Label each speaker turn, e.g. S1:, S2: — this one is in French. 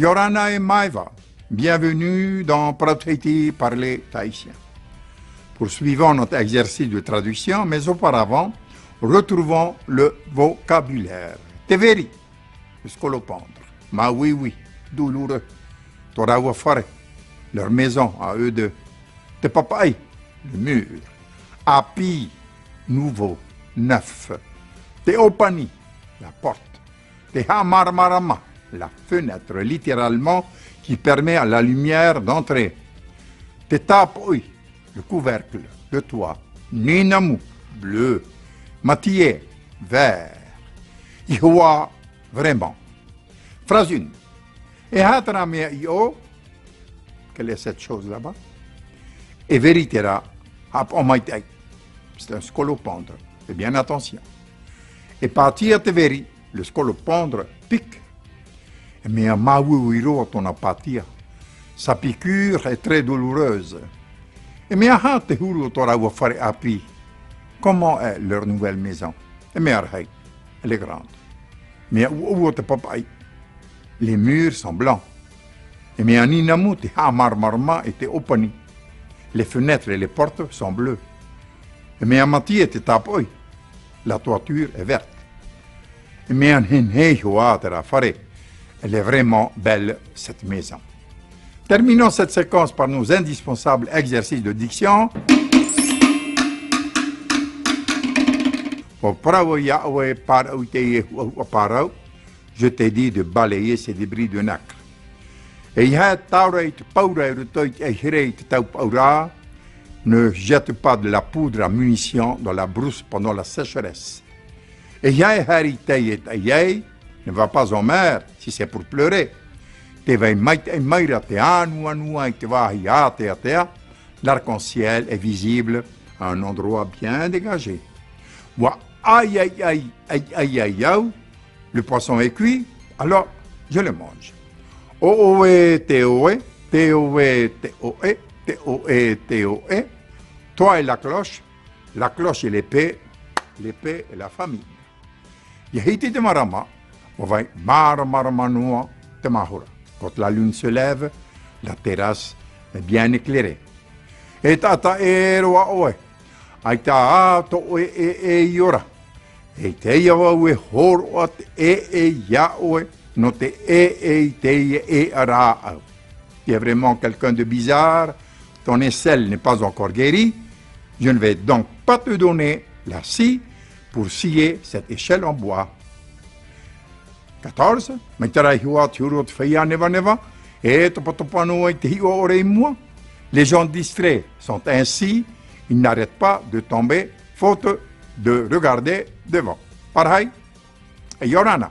S1: Yorana et Maeva, bienvenue dans Protéti parler tahitien. Poursuivons notre exercice de traduction, mais auparavant, retrouvons le vocabulaire. Teveri, le scolopendre. Ma oui, douloureux. Torawafare, leur maison à eux deux. Te papaye, le mur. Api, nouveau, neuf. Te opani, la porte. Te hamarmarama, la fenêtre, littéralement, qui permet à la lumière d'entrer. Te tapoi, le couvercle, le toit. Ninamu, bleu. Mathieu, vert. Ihwa, vraiment. Phrase 1. Et hatramia io, quelle est cette chose là-bas? Et veritera, hap omaitai. C'est un scolopendre. Fais bien attention. Et partir te veri, le scolopendre pique. Mais à Mawuiro, ton apathia, sa piqûre est très douloureuse. Et mais à te huru tora wafare api. Comment est leur nouvelle maison? Et mais elle est grande. Mais où te papaye? Les murs sont blancs. Et mais en inamu te hamarmarma et te opani. Les fenêtres et les portes sont bleues. Et mais en mati te tapoi. La toiture est verte. Et mais en henhejoa te rafare. Elle est vraiment belle, cette maison. Terminons cette séquence par nos indispensables exercices de diction. Je t'ai dit de balayer ces débris de nacre. Ne jette pas de la poudre à munitions dans la brousse pendant la sécheresse. Ne va pas en mer si c'est pour pleurer. L'arc-en-ciel est visible à un endroit bien dégagé. Aïe, aïe, aïe, aïe, aïe, aïe, aïe. Le poisson est cuit, alors je le mange. Ooe, teoe, teoe, teoe, teoe, teoe. Toi et la cloche et l'épée et la famille. Yahiti de marama, ovai maramamanua de mahura. Quand la lune se lève, la terrasse est bien éclairée. Et tata eroa oe. Aita to e yora. E te yawa we hor e ya oe. No te te ara. Tu es vraiment quelqu'un de bizarre. Ton aisselle n'est pas encore guérie. Je ne vais donc pas te donner la scie pour scier cette échelle en bois. 14. Les gens distraits sont ainsi, ils n'arrêtent pas de tomber faute de regarder devant. Pareil, Yorana.